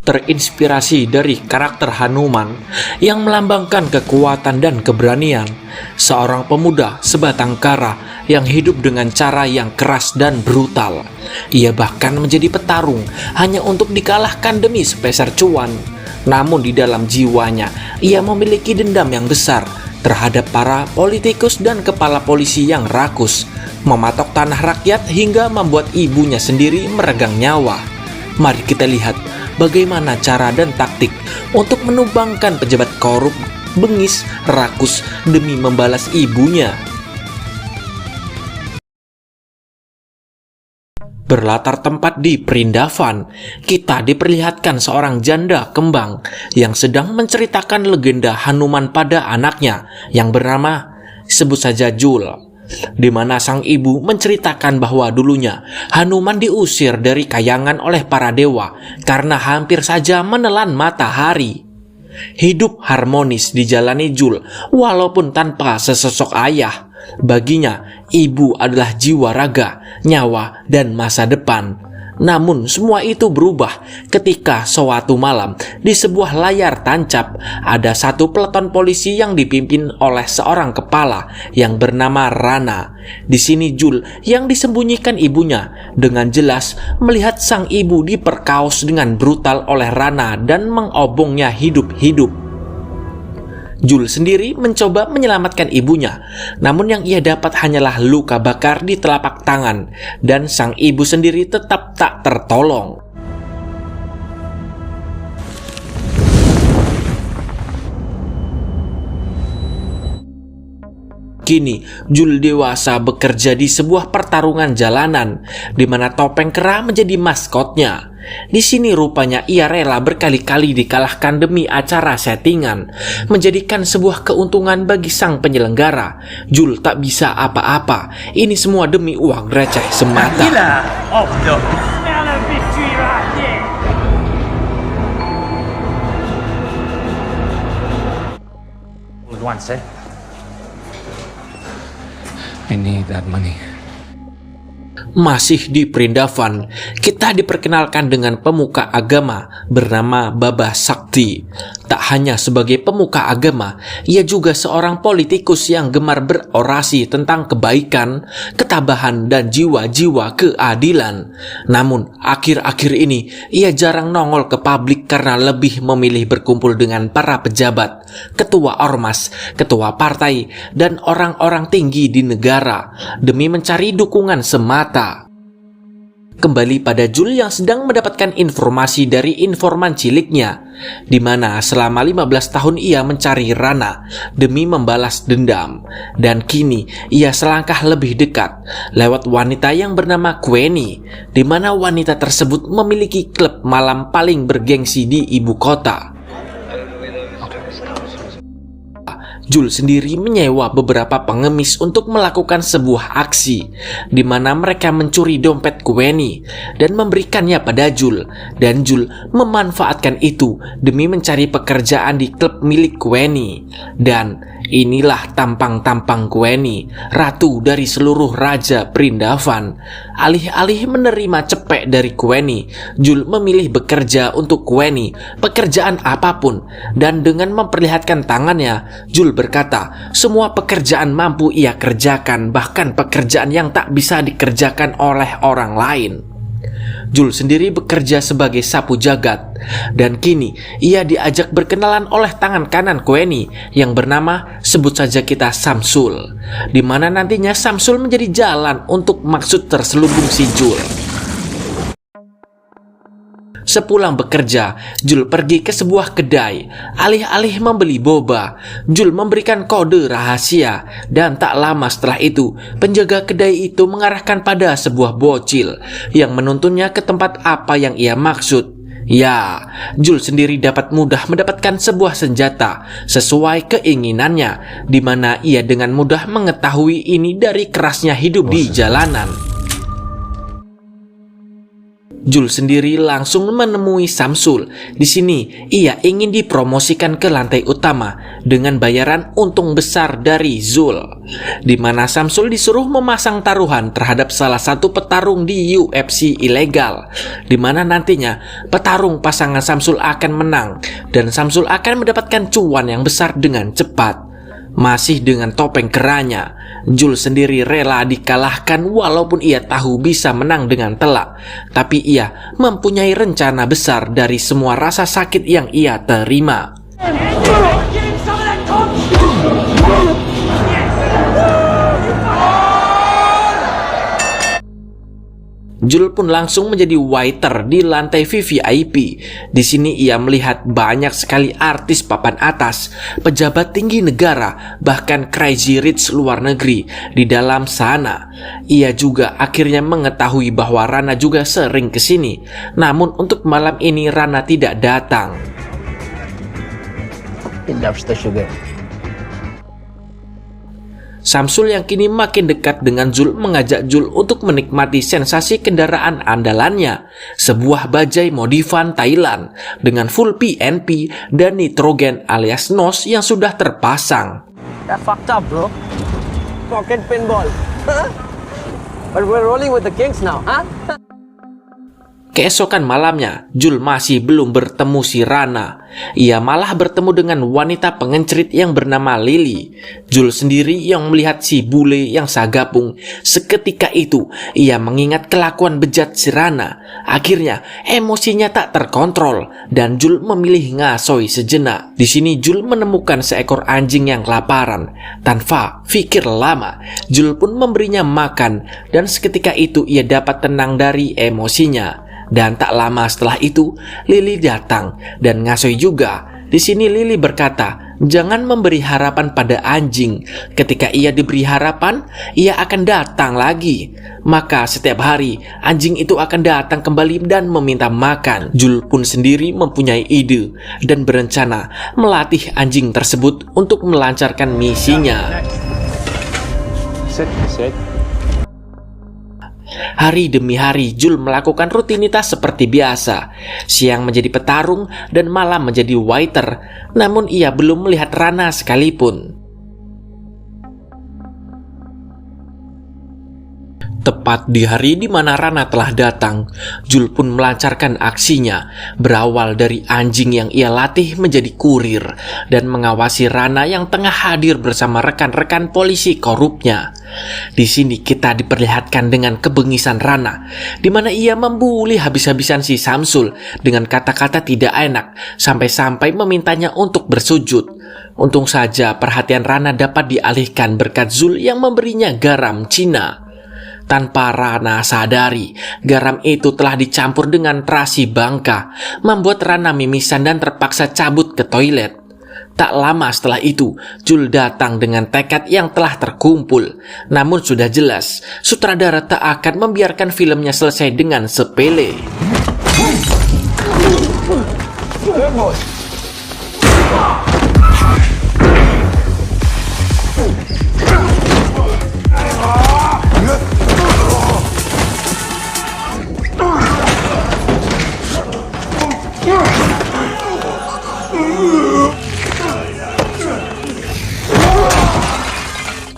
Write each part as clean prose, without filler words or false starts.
Terinspirasi dari karakter Hanuman yang melambangkan kekuatan dan keberanian, seorang pemuda sebatang kara yang hidup dengan cara yang keras dan brutal. Ia bahkan menjadi petarung hanya untuk dikalahkan demi sepeser cuan. Namun di dalam jiwanya, ia memiliki dendam yang besar terhadap para politikus dan kepala polisi yang rakus, mematok tanah rakyat hingga membuat ibunya sendiri meregang nyawa. Mari kita lihat bagaimana cara dan taktik untuk menumbangkan pejabat korup, bengis, rakus demi membalas ibunya. Berlatar tempat di Vrindavan, kita diperlihatkan seorang janda kembang yang sedang menceritakan legenda Hanuman pada anaknya yang bernama, sebut saja Jul, di mana sang ibu menceritakan bahwa dulunya Hanuman diusir dari kayangan oleh para dewa karena hampir saja menelan matahari. Hidup harmonis dijalani Jul walaupun tanpa sesosok ayah. Baginya, ibu adalah jiwa raga, nyawa, dan masa depan. Namun semua itu berubah ketika suatu malam di sebuah layar tancap ada satu peleton polisi yang dipimpin oleh seorang kepala yang bernama Rana. Di sini Jul yang disembunyikan ibunya dengan jelas melihat sang ibu diperkaos dengan brutal oleh Rana dan mengobongnya hidup-hidup. Jul sendiri mencoba menyelamatkan ibunya, namun yang ia dapat hanyalah luka bakar di telapak tangan, dan sang ibu sendiri tetap tak tertolong. Kini, Jul dewasa bekerja di sebuah pertarungan jalanan, di mana topeng kera menjadi maskotnya. Di sini rupanya ia rela berkali-kali dikalahkan demi acara settingan, menjadikan sebuah keuntungan bagi sang penyelenggara. Jul tak bisa apa-apa, ini semua demi uang receh semata. I need that money. Masih di Vrindavan, kita diperkenalkan dengan pemuka agama bernama Baba Sakti. Tak hanya sebagai pemuka agama, ia juga seorang politikus yang gemar berorasi tentang kebaikan, ketabahan, dan jiwa-jiwa keadilan. Namun, akhir-akhir ini, ia jarang nongol ke publik karena lebih memilih berkumpul dengan para pejabat, ketua ormas, ketua partai, dan orang-orang tinggi di negara demi mencari dukungan semata. Kembali pada Jul yang sedang mendapatkan informasi dari informan ciliknya, di mana selama 15 tahun ia mencari Rana demi membalas dendam. Dan kini ia selangkah lebih dekat lewat wanita yang bernama Queenie, di mana wanita tersebut memiliki klub malam paling bergengsi di ibu kota. Jul sendiri menyewa beberapa pengemis untuk melakukan sebuah aksi di mana mereka mencuri dompet Queenie dan memberikannya pada Jul, dan Jul memanfaatkan itu demi mencari pekerjaan di klub milik Queenie. Dan inilah tampang-tampang Queenie, ratu dari seluruh raja Vrindavan. Alih-alih menerima cepek dari Queenie, Jul memilih bekerja untuk Queenie, pekerjaan apapun, dan dengan memperlihatkan tangannya, Jul berkata, semua pekerjaan mampu ia kerjakan, bahkan pekerjaan yang tak bisa dikerjakan oleh orang lain. Jul sendiri bekerja sebagai sapu jagat, dan kini ia diajak berkenalan oleh tangan kanan Queenie yang bernama, sebut saja kita Samsul, di mana nantinya Samsul menjadi jalan untuk maksud terselubung si Jul. Sepulang bekerja, Jul pergi ke sebuah kedai. Alih-alih membeli boba, Jul memberikan kode rahasia, dan tak lama setelah itu, penjaga kedai itu mengarahkan pada sebuah bocil yang menuntunnya ke tempat apa yang ia maksud. Ya, Jul sendiri dapat mudah mendapatkan sebuah senjata sesuai keinginannya, di mana ia dengan mudah mengetahui ini dari kerasnya hidup di jalanan. Jul sendiri langsung menemui Samsul. Di sini ia ingin dipromosikan ke lantai utama dengan bayaran untung besar dari Zul, di mana Samsul disuruh memasang taruhan terhadap salah satu petarung di UFC ilegal, di mana nantinya petarung pasangan Samsul akan menang dan Samsul akan mendapatkan cuan yang besar dengan cepat. Masih dengan topeng keranya, Jul sendiri rela dikalahkan walaupun ia tahu bisa menang dengan telak. Tapi ia mempunyai rencana besar dari semua rasa sakit yang ia terima. Jul pun langsung menjadi waiter di lantai VVIP. Di sini ia melihat banyak sekali artis papan atas, pejabat tinggi negara, bahkan crazy rich luar negeri di dalam sana. Ia juga akhirnya mengetahui bahwa Rana juga sering ke sini. Namun untuk malam ini Rana tidak datang. He loves the sugar. Samsul yang kini makin dekat dengan Jul mengajak Jul untuk menikmati sensasi kendaraan andalannya, sebuah bajai modifan Thailand dengan full PNP dan nitrogen alias NOS yang sudah terpasang. That fucked up, bro. Pocket pinball. Huh? But we're rolling with the kings now, huh? Keesokan malamnya, Jul masih belum bertemu si Rana. Ia malah bertemu dengan wanita pengencerit yang bernama Lily. Jul sendiri yang melihat si bule yang sagapung. Seketika itu, ia mengingat kelakuan bejat si Rana. Akhirnya, emosinya tak terkontrol dan Jul memilih ngasoy sejenak. Di sini Jul menemukan seekor anjing yang kelaparan. Tanpa pikir lama, Jul pun memberinya makan dan seketika itu ia dapat tenang dari emosinya. Dan tak lama setelah itu, Lily datang dan ngasoy juga. Di sini Lily berkata, jangan memberi harapan pada anjing. Ketika ia diberi harapan, ia akan datang lagi. Maka setiap hari, anjing itu akan datang kembali dan meminta makan. Jul pun sendiri mempunyai ide dan berencana melatih anjing tersebut untuk melancarkan misinya. Sit. Hari demi hari Jul melakukan rutinitas seperti biasa. Siang menjadi petarung dan malam menjadi waiter. Namun ia belum melihat Rana sekalipun. Tepat di hari di mana Rana telah datang, Jul pun melancarkan aksinya. Berawal dari anjing yang ia latih menjadi kurir dan mengawasi Rana yang tengah hadir bersama rekan-rekan polisi korupnya. Di sini kita diperlihatkan dengan kebengisan Rana, di mana ia membuli habis-habisan si Samsul dengan kata-kata tidak enak, sampai-sampai memintanya untuk bersujud. Untung saja perhatian Rana dapat dialihkan berkat Zul yang memberinya garam Cina. Tanpa Rana sadari, garam itu telah dicampur dengan terasi bangka, membuat Rana mimisan dan terpaksa cabut ke toilet. Tak lama setelah itu, Jul datang dengan tekad yang telah terkumpul. Namun sudah jelas, sutradara tak akan membiarkan filmnya selesai dengan sepele.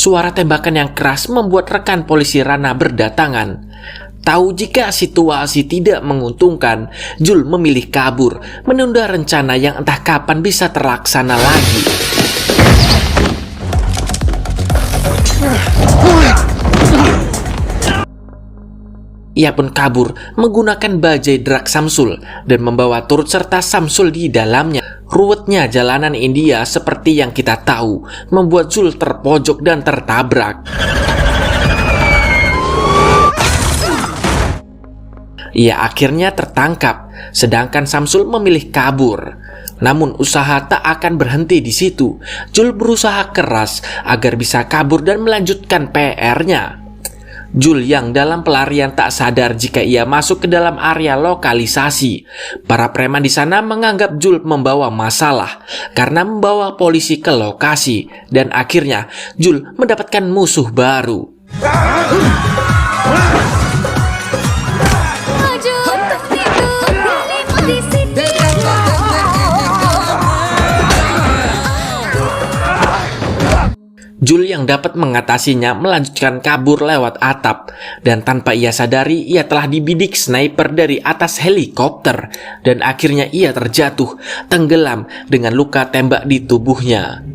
Suara tembakan yang keras membuat rekan polisi Rana berdatangan. Tahu jika situasi tidak menguntungkan, Jul memilih kabur, menunda rencana yang entah kapan bisa terlaksana lagi. Ia pun kabur menggunakan bajai Drak Samsul dan membawa turut serta Samsul di dalamnya. Ruwetnya jalanan India seperti yang kita tahu membuat Jul terpojok dan tertabrak. Ia akhirnya tertangkap, sedangkan Samsul memilih kabur. Namun usaha tak akan berhenti di situ. Jul berusaha keras agar bisa kabur dan melanjutkan PR-nya. Jul yang dalam pelarian tak sadar jika ia masuk ke dalam area lokalisasi. Para preman di sana menganggap Jul membawa masalah karena membawa polisi ke lokasi, dan akhirnya Jul mendapatkan musuh baru. Jul yang dapat mengatasinya melanjutkan kabur lewat atap, dan tanpa ia sadari ia telah dibidik sniper dari atas helikopter, dan akhirnya ia terjatuh, tenggelam dengan luka tembak di tubuhnya.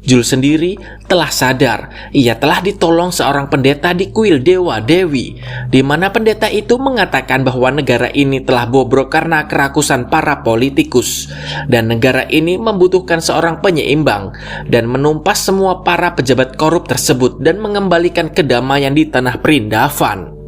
Jul sendiri telah sadar ia telah ditolong seorang pendeta di kuil Dewa Dewi, di mana pendeta itu mengatakan bahwa negara ini telah bobrok karena kerakusan para politikus, dan negara ini membutuhkan seorang penyeimbang dan menumpas semua para pejabat korup tersebut dan mengembalikan kedamaian di tanah Prindavan.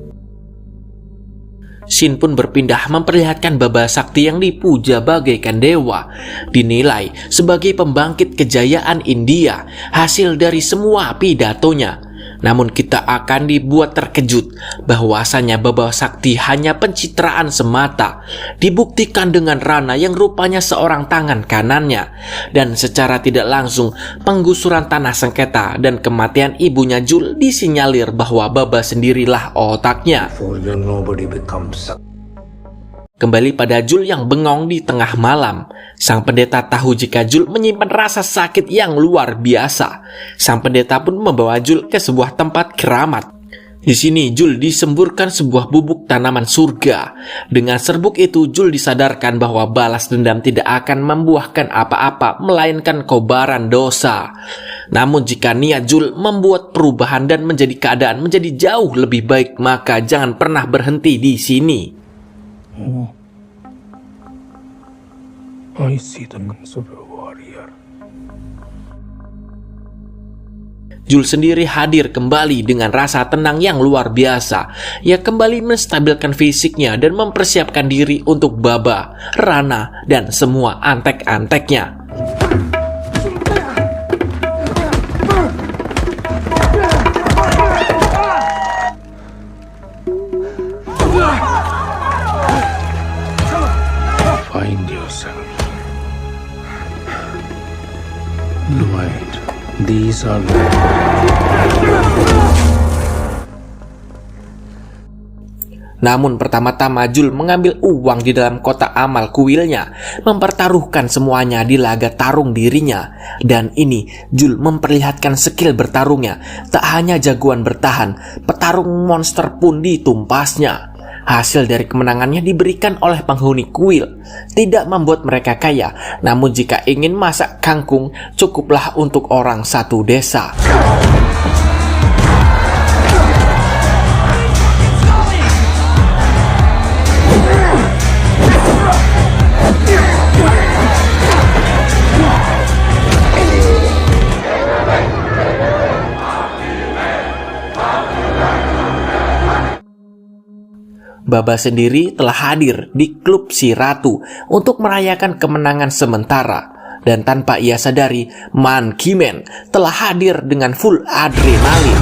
Shin pun berpindah memperlihatkan Baba Sakti yang dipuja bagaikan dewa, dinilai sebagai pembangkit kejayaan India hasil dari semua pidatonya. Namun kita akan dibuat terkejut bahwasanya Baba Sakti hanya pencitraan semata, dibuktikan dengan Rana yang rupanya seorang tangan kanannya, dan secara tidak langsung penggusuran tanah sengketa dan kematian ibunya Jul disinyalir bahwa Baba sendirilah otaknya. Kembali pada Jul yang bengong di tengah malam, sang pendeta tahu jika Jul menyimpan rasa sakit yang luar biasa. Sang pendeta pun membawa Jul ke sebuah tempat keramat. Di sini Jul disemburkan sebuah bubuk tanaman surga. Dengan serbuk itu Jul disadarkan bahwa balas dendam tidak akan membuahkan apa-apa melainkan kobaran dosa. Namun jika niat Jul membuat perubahan dan menjadi keadaan menjadi jauh lebih baik, maka jangan pernah berhenti di sini. I see the guns of a warrior. Jul sendiri hadir kembali dengan rasa tenang yang luar biasa. Ia kembali menstabilkan fisiknya dan mempersiapkan diri untuk Baba, Rana, dan semua antek-anteknya. Find yourself. Wait, these are... Namun pertama-tama Jul mengambil uang di dalam kotak amal kuilnya, mempertaruhkan semuanya di laga tarung dirinya. Dan ini Jul memperlihatkan skill bertarungnya. Tak hanya jagoan bertahan, petarung monster pun ditumpasnya. Hasil dari kemenangannya diberikan oleh penghuni kuil. Tidak membuat mereka kaya, namun jika ingin masak kangkung, cukuplah untuk orang satu desa. Baba sendiri telah hadir di klub si Ratu untuk merayakan kemenangan sementara. Dan tanpa ia sadari, Man Kimen telah hadir dengan full adrenalin.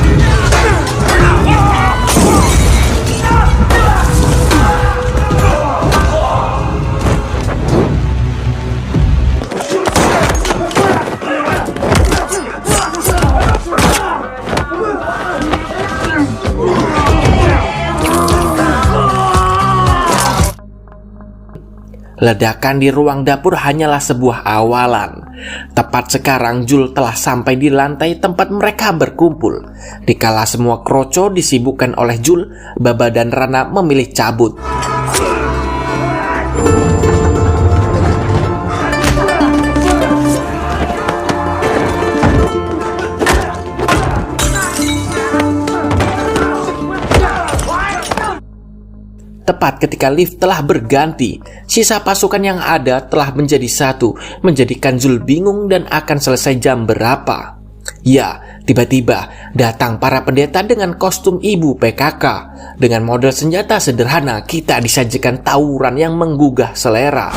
Ledakan di ruang dapur hanyalah sebuah awalan. Tepat sekarang Jul telah sampai di lantai tempat mereka berkumpul. Dikala semua kroco disibukkan oleh Jul, Baba dan Rana memilih cabut. Tepat ketika lift telah berganti, sisa pasukan yang ada telah menjadi satu, menjadikan Jul bingung dan akan selesai jam berapa. Ya, tiba-tiba datang para pendeta dengan kostum ibu PKK. Dengan model senjata sederhana, kita disajikan tawuran yang menggugah selera.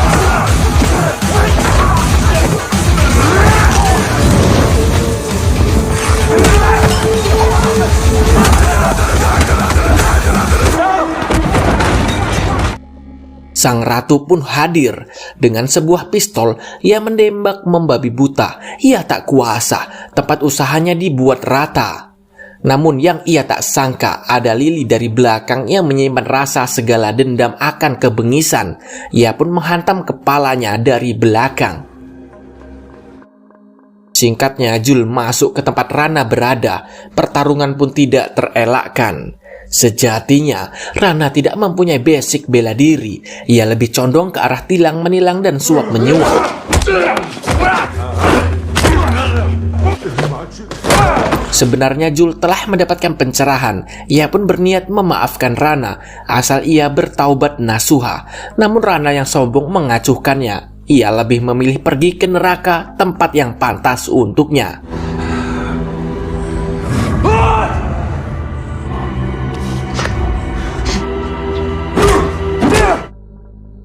Sang ratu pun hadir dengan sebuah pistol. Ia menembak membabi buta. Ia tak kuasa, tempat usahanya dibuat rata. Namun yang ia tak sangka ada Lily dari belakang yang menyimpan rasa segala dendam akan kebengisan. Ia pun menghantam kepalanya dari belakang. Singkatnya, Jul masuk ke tempat Rana berada. Pertarungan pun tidak terelakkan. Sejatinya, Rana tidak mempunyai basic bela diri. Ia lebih condong ke arah tilang menilang dan suap menyuap. Sebenarnya Jul telah mendapatkan pencerahan. Ia pun berniat memaafkan Rana asal ia bertaubat nasuha. Namun Rana yang sombong mengacuhkannya. Ia lebih memilih pergi ke neraka, tempat yang pantas untuknya.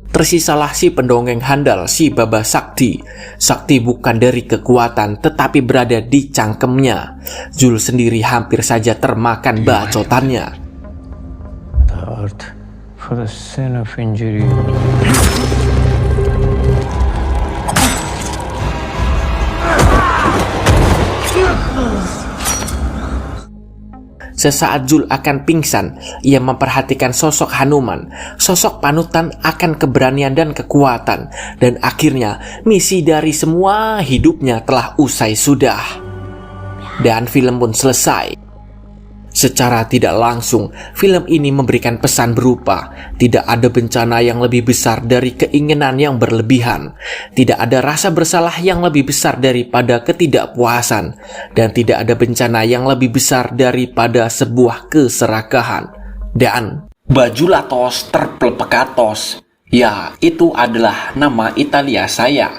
Tersisalah si pendongeng handal, si Baba Sakti. Sakti bukan dari kekuatan, tetapi berada di cangkemnya. Jul sendiri hampir saja termakan bacotannya. The earth for the sin of injury. Sesaat Jul akan pingsan, ia memperhatikan sosok Hanuman, sosok panutan akan keberanian dan kekuatan, dan akhirnya misi dari semua hidupnya telah usai sudah. Dan film pun selesai. Secara tidak langsung, film ini memberikan pesan berupa tidak ada bencana yang lebih besar dari keinginan yang berlebihan, tidak ada rasa bersalah yang lebih besar daripada ketidakpuasan, dan tidak ada bencana yang lebih besar daripada sebuah keserakahan. Dan Bajulatos terpelpekatos, ya itu adalah nama Italia saya.